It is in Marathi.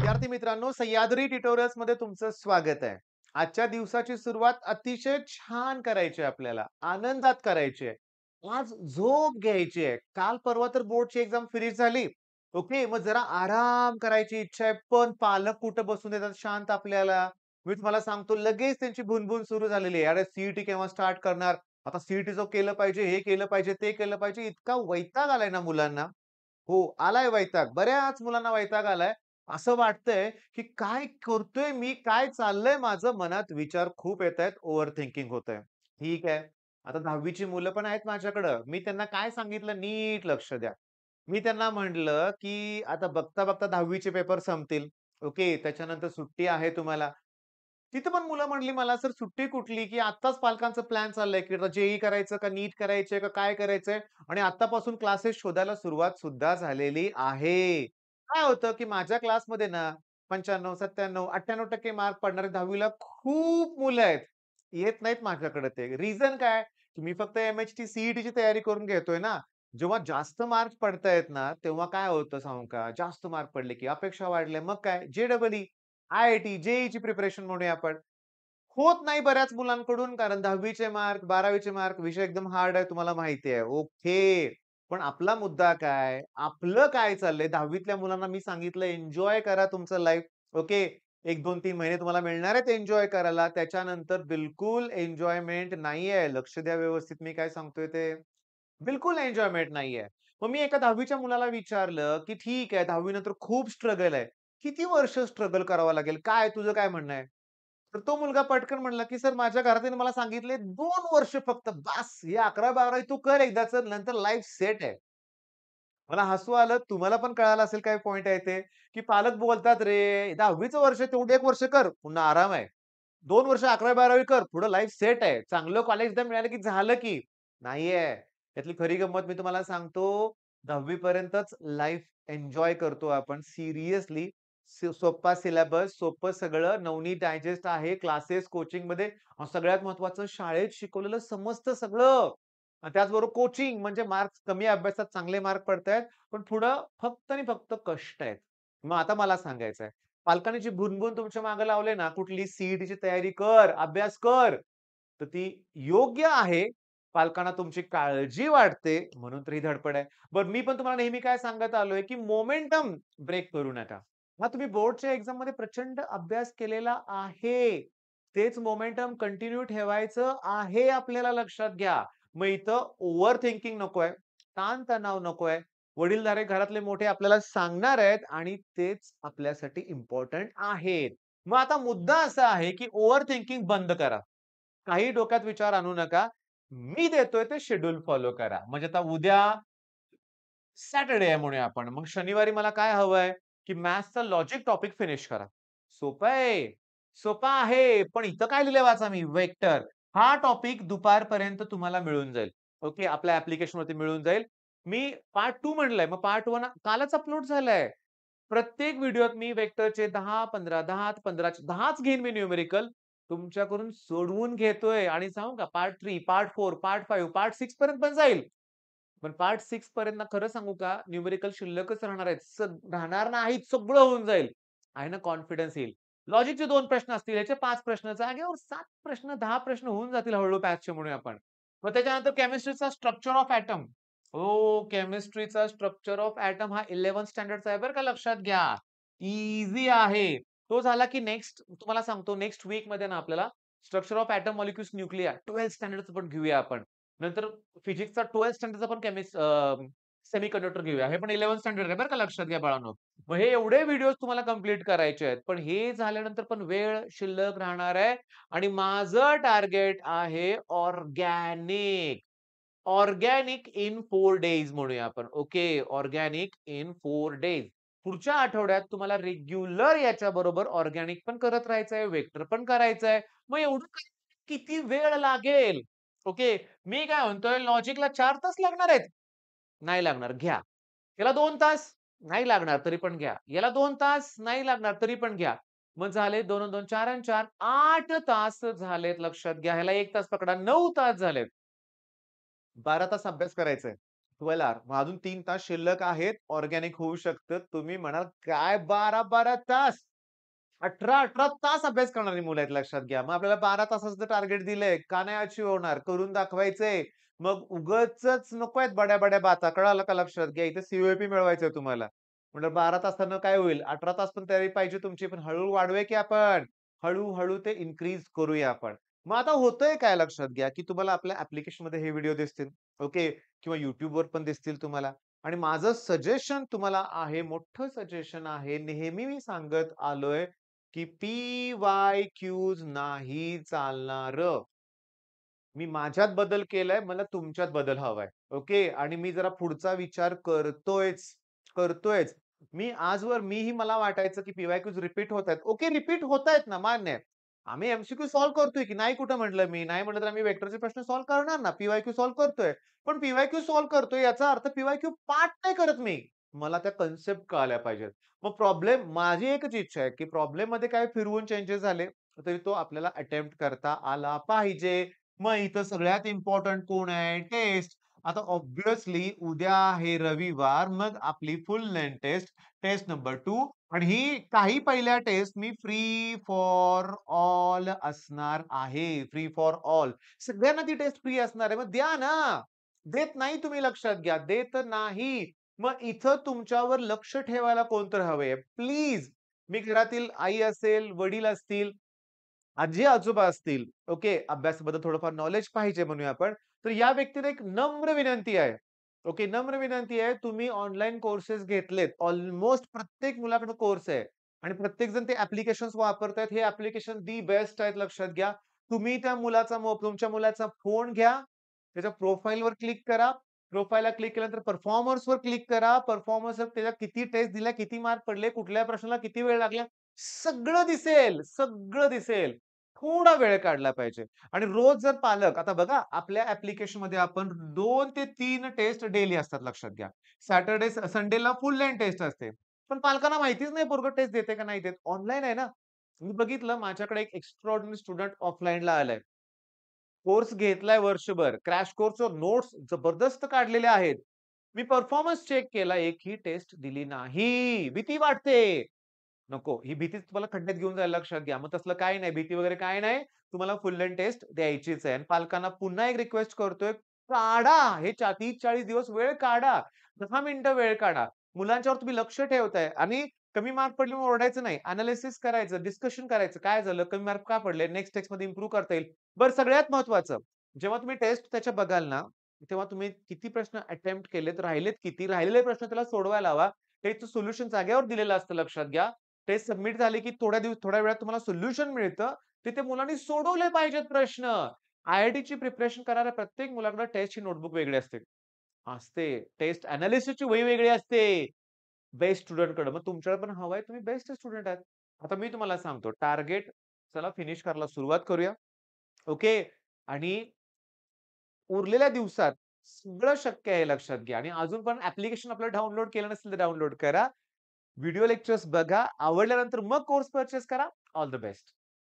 विद्यार्थी मित्रांनो, सह्याद्री ट्युटोरियल्समध्ये तुमचं स्वागत आहे. आजच्या दिवसाची सुरुवात अतिशय छान करायची आहे आपल्याला, आनंदात करायची आहे. आज झोप घ्यायची आहे. काल परवा तर बोर्डची एक्झाम फिनिश झाली. ओके, मग जरा आराम करायची इच्छा आहे. पण पालक कुठं बसून देतात शांत आपल्याला. मी तुम्हाला सांगतो लगेच त्यांची भुणभुण सुरू झालेली आहे. अरे सी केव्हा स्टार्ट करणार? आता सी केलं पाहिजे, हे केलं पाहिजे, ते केलं पाहिजे. इतका वैताग आलाय ना मुलांना. हो, आलाय वैताग. बऱ्याच मुलांना वैताग आलाय. असं वाटतंय, की काय करतोय मी? काय चाललंय माझं? मनात विचार खूप येतायत. ओव्हर थिंकिंग होतंय. ठीक आहे. आता 10वी ची मुलं पण आहेत माझ्याकडं. मी त्यांना काय सांगितलं नीट लक्ष द्या. मी त्यांना म्हटलं, की आता बघता-बघता 10वी चे पेपर संपतील. ओके. त्याच्यानंतर सुट्टी आहे तुम्हाला. तिथं पण मुलं म्हणली मला, "सर सुट्टी कुठली?" की आत्ताच पालकांचा प्लॅन चाललाय, की जे करायचं का नीट करायचंय का काय करायचंय? आणि आत्तापासून क्लासेस शोधायला सुरुवात सुद्धा झालेली आहे. काय होतं, की माझ्या क्लासमध्ये ना 95, 97, 98% मार्क पडणारे 10वी ला खूप मुलं आहेत. येत नाहीत माझ्याकडे ते. रिझन काय? की मी फक्त एम-एच-टी, सी-ई-टीची तयारी करून घेतोय ना. जेव्हा जास्त मार्क्स पडतायत ना, तेव्हा काय होतं सांगू का? जास्त मार्क पडले, की अपेक्षा वाढल्या. मग काय? जे-डबल-ई, आय-आय-टी, जे-ई-ची प्रिपरेशन म्हणूया आपण. होत नाही बऱ्याच मुलांकडून कारण 10वी चे मार्क, 12वी चे मार्क विषय एकदम हार्ड आहे तुम्हाला माहिती आहे. ओके. पण आपला मुद्दा काय? आपलं काय चाललंय? 10वीतल्या मुलांना मी सांगितलं एन्जॉय करा तुमचं लाईफ. ओके. 1, 2, 3 महिने तुम्हाला मिळणार आहेत एन्जॉय करायला. त्याच्यानंतर बिलकुल एन्जॉयमेंट नाहीये. लक्ष द्या व्यवस्थित मी काय सांगतोय ते. बिलकुल एन्जॉयमेंट नाहीये. मग मी एका 10वीच्या मुलाला विचारलं, की "ठीक आहे 10वी नंतर खूप स्ट्रगल आहे. किती वर्ष स्ट्रगल करावं लागेल? काय तुझं काय म्हणणं आहे?" तर तो मुलगा पटकन म्हणला, की "सर माझ्या घरातल्यांनी मला सांगितले 2 वर्ष फक्त बास. हे 11वी-12वी तू कर एकदाच नंतर लाईफ सेट आहे." मला हसू आलं. तुम्हाला पण कळालं असेल काय पॉइंट आहे ते, की पालक बोलतात रे 10वीचं वर्ष तेवढं 1 वर्ष कर, पुन्हा आराम आहे. 2 वर्ष 11वी-12वी कर, पुढं लाईफ सेट आहे. चांगलं कॉलेज एकदा मिळालं की झालं की. नाहीये. त्यातली खरी गंमत मी तुम्हाला सांगतो 10वी पर्यंतच लाईफ एन्जॉय करतो आपण सिरियसली. सोप्पा सिलेबस, सोपं सगळं, नवनीत डायजेस्ट आहे, क्लासेस, कोचिंगमध्ये सगळ्यात महत्त्वाचं शाळेत शिकवलेलं समजतं सगळं. आणि त्याचबरोबर कोचिंग म्हणजे मार्क्स कमी अभ्यासात चांगले मार्क पडतायत, पण पुढं फक्त आणि फक्त कष्ट आहेत. मग आता मला सांगायचंय, पालकांनी जी भुणभुण तुमच्या मागे लावली ना, कुठली सी तयारी कर, अभ्यास कर, तर ती योग्य आहे. पालकांना तुमची काळजी वाटते म्हणून तर ही धडपड आहे. बरं मी पण तुम्हाला नेहमी काय सांगत आलोय, की मोमेंटम ब्रेक करू नका. हां, तुम्ही बोर्डच्या एक्झाममध्ये प्रचंड अभ्यास केलेला आहे. तेच मोमेंटम कंटिन्यू ठेवायचं आहे आपल्याला लक्षात घ्या. मग इथं ओव्हर थिंकिंग नकोय, ताण-तणाव नकोय. वडीलधारे घरातले मोठे आपल्याला सांगणार आहेत आणि तेच आपल्यासाठी इम्पोर्टंट आहेत. मग आता मुद्दा असा आहे, की ओव्हर थिंकिंग बंद करा. काही डोक्यात विचार आणू नका. मी देतोय ते शेड्यूल फॉलो करा. म्हणजे आता उद्या सॅटर्डे आहे म्हणूया आपण. मग शनिवारी मला काय हवंय, की मॅथ्सचा लॉजिक टॉपिक फिनिश करा. सोपं आहे. सोपा आहे. पण इथं काय लिहिलंय वाचा मी वेक्टर. हा टॉपिक दुपारपर्यंत तुम्हाला मिळून जाईल. ओके. आपल्या ॲप्लिकेशनवरती मिळून जाईल. मी पार्ट 2 म्हणलंय. मग पार्ट 1 कालच अपलोड झालाय. प्रत्येक व्हिडिओत मी वेक्टरचे 10, 15, 10, 15 10च घेईन मी न्यूमेरिकल. तुमच्याकडून सोडवून घेतोय आणि सांगू का पार्ट 3, पार्ट 4, पार्ट 5, पार्ट 6 पर्यंत पण जाईल. पण पार्ट 6 पर्यंत ना खरं सांगू का न्यूमेरिकल शिल्लकच राहणार आहेत. राहणार नाहीत. सगळं होऊन जाईल. आहे ना कॉन्फिडन्स येईल. लॉजिकचे 2 प्रश्न असतील. याचे 5 प्रश्न जागेवर 7 प्रश्न, 10 प्रश्न होऊन जातील हळू-हळू पॅचचे म्हणूया आपण. मग त्याच्यानंतर केमिस्ट्रीचा स्ट्रक्चर ऑफ एटम. हो, केमिस्ट्रीचा स्ट्रक्चर ऑफ एटम हा 11th स्टँडर्डचा आहे बरं का लक्षात घ्या. ईझी आहे. तो झाला की नेक्स्ट तुम्हाला सांगतो नेक्स्ट वीकमध्ये ना आपल्याला structure of atom, molecules, nuclei 12th स्टँडर्डचं पण घेऊया आपण. नंतर फिजिक्सचा 12th स्टँडर्डचा पण सेमीकंडक्टर घेऊया. हे पण 11th स्टँडर्ड आहे बरं का लक्षात घ्या बाळांनो. मग हे एवढे व्हिडिओज तुम्हाला कंप्लीट करायचे आहेत. पण हे झाल्यानंतर पण वेळ शिल्लक राहणार आहे आणि माझं टार्गेट आहे ऑर्गॅनिक. ऑर्गॅनिक इन 4 डेज म्हणूया आपण. ओके. Organic in 4 days. पुढच्या आठवड्यात तुम्हाला रेग्युलर याच्याबरोबर ऑर्गॅनिक पण करत राहायचंय, वेक्टर पण करायचंय. मग एवढं किती वेळ लागेल? ओके. मी काय म्हणतोय लॉजिकला 4 तास लागणार आहेत. नाही लागणार घ्या. याला 2 तास नाही लागणार तरी पण घ्या. याला 2 तास नाही लागणार तरी पण घ्या. मग झाले 2 अन् 2 4 अन् 4 8 तास झालेत लक्षात घ्या. ह्याला 1 तास पकडा 9 तास झालेत. 12 तास अभ्यास करायचा आहे. 12 आवर. मग अजून 3 तास शिल्लक आहेत. ऑर्गॅनिक होऊ शकतं. तुम्ही म्हणाल, "काय 12-12 तास? 18-18 तास अभ्यास करणारी मुलं आहेत लक्षात घ्या." मग आपल्याला 12 तासाचं टार्गेट दिलंय. का नाही अचीव्ह होणार? करून दाखवायचंय. मग उगाचच नको आहेत बड्या-बड्या बाता. कळालं का लक्षात घ्या. इथे सी मिळवायचंय तुम्हाला. म्हटलं 12 तासानं काय होईल? 18 तास पण तयारी पाहिजे तुमची. पण हळू वाढवूया की आपण. हळू ते इन्क्रीज करूया आपण. मग आता होतंय काय लक्षात घ्या, की तुम्हाला आपल्या ॲप्लिकेशनमध्ये हे व्हिडिओ दिसतील. ओके. किंवा YouTubeवर पण दिसतील तुम्हाला. आणि माझं सजेशन तुम्हाला आहे, मोठं सजेशन आहे. नेहमी मी सांगत आलोय, की पी-वाय-क्यूज नाही चालणारं. मी माझ्यात बदल केलाय, मला तुमच्यात बदल हवाय. ओके. आणि मी जरा पुढचा विचार करतोयच. मी आजवर मीही मला वाटायचं, की पी-वाय-क्यूज रिपीट होतायत. ओके, रिपीट होतायत ना, मान्य आहे. आम्ही एम-सी-क्यू सॉल्व्ह करतोय की नाही कुठं म्हटलं मी. नाही म्हटलं तर आम्ही वेक्टरचे प्रश्न सॉल्व्ह करणार ना. पी-वाय-क्यू सॉल्व्ह करतोय. पण पी-वाय-क्यू सॉल्व्ह करतोय याचा अर्थ पी-वाय-क्यू पाठ नाही करत मी. मला त्या कन्सेप्ट कळाल्या पाहिजेत. मग प्रॉब्लेम माझी एकच इच्छा आहे, की प्रॉब्लेममध्ये काय फिरवून चेंजेस झाले, तरी तो आपल्याला अटेम्प्ट करता आला पाहिजे. मग इथं सगळ्यात इम्पोर्टंट कोण आहे? टेस्ट. आता ऑब्व्हियसली उद्या आहे रविवार, मग आपली full length test, test number 2 आणि ही काही पहिल्या टेस्ट मी फ्री फॉर ऑल असणार आहे. Free for all. सगळ्यांना ती टेस्ट फ्री असणार आहे. मग द्या ना. देत नाही तुम्ही लक्षात घ्या. देत नाही. मग इथं तुमच्यावर लक्ष ठेवायला कोणतरी हवंय. प्लीज मी घरातील आई असेल, वडील असतील, आजी-आजोबा असतील, ओके, अभ्यासाबद्दल थोडंफार नॉलेज पाहिजे म्हणूया आपण. तर या व्यक्तीला एक नम्र विनंती आहे. ओके, नम्र विनंती आहे. तुम्ही ऑनलाईन कोर्सेस घेतलेत. ऑलमोस्ट प्रत्येक मुलाकडे कोर्स आहे आणि प्रत्येक जण ते ॲप्लिकेशन्स वापरतायत. हे ॲप्लिकेशन दी बेस्ट आहेत लक्षात घ्या. तुम्ही तुमच्या मुलाचा फोन घ्या. त्याच्या प्रोफाइलवर क्लिक करा. प्रोफाइलला क्लिक केल्यानंतर परफॉर्मर्सवर क्लिक करा. परफॉर्मन्सवर त्याच्या किती टेस्ट दिल्या, किती मार्क पडले, कुठल्या प्रश्नाला किती वेळ लागला, सगळं दिसेल, सगळं दिसेल. थोडा वेळ काढला पाहिजे आणि रोज जर पालक आता बघा आपल्या ॲप्लिकेशनमध्ये आपण 2 ते 3 टेस्ट डेली असतात लक्षात घ्या. संडेला फुल लेंग्थ टेस्ट असते. पण पालकांना माहितीच नाही पोरगं टेस्ट देते का नाही देत. ऑनलाईन आहे ना. मी बघितलं माझ्याकडे एक एक्स्ट्राऑर्डिनरी स्टुडंट ऑफलाईनला आलाय. कोर्स घेतलाय वर्षभर. क्रॅश कोर्सवर नोट्स जबरदस्त काढलेल्या आहेत. मी परफॉर्मन्स चेक केला. एकही टेस्ट दिली नाही. भीती वाटते. नको. ही भीतीच तुम्हाला खड्ड्यात घेऊन जायला लक्षात घ्या. मग तसलं काही नाही. भीती वगैरे काही नाही. तुम्हाला फुल लेंग्थ टेस्ट द्यायचीच आहे. आणि पालकांना पुन्हा एक रिक्वेस्ट करतोय, काढा. हे 30-40 दिवस वेळ काढा. 10 मिनिटं वेळ काढा. मुलांच्यावर तुम्ही लक्ष ठेवताय आणि कमी मार्क पडले म्हणून ओरडायचं नाही. एनालिसिस करायचं, डिस्कशन करायचं. काय झालं? कमी मार्क का पडले? नेक्स्ट टेस्टमध्ये इम्प्रूव्ह करता येईल. बरं सगळ्यात महत्त्वाचं, जेव्हा तुम्ही टेस्ट त्याच्या बघाल ना, तेव्हा तुम्ही किती प्रश्न अटेम्प्ट केलेत, राहिलेत किती? राहिलेले प्रश्न त्याला सोडवायला लावा. त्याचं सोल्युशन जागेवर दिलेलं असतं लक्षात घ्या. टेस्ट सबमिट झाली की थोड्या वेळात तुम्हाला सोल्युशन मिळतं. ते त्या मुलांनी सोडवले पाहिजेत प्रश्न. आय-आय-टीची प्रिपरेशन करणाऱ्या प्रत्येक मुलाकडे टेस्टची नोटबुक वेगळी असते. टेस्ट एनालिसिसची वही वेगळी असते. बेस्ट स्टुडंटकडे. मग तुमच्याकडे पण हवंय तुम्ही बेस्ट स्टुडंट आहात. आता मी तुम्हाला सांगतो टार्गेट चला फिनिश करायला सुरुवात करूया. ओके. आणि उरलेल्या दिवसात सगळं शक्य आहे लक्षात घ्या आणि अजून पण ॲप्लिकेशन आपलं डाउनलोड केलं नसेल तर डाउनलोड करा. व्हिडिओ लेक्चर्स बघा. आवडल्यानंतर मग कोर्स पर्चेस करा. All the best.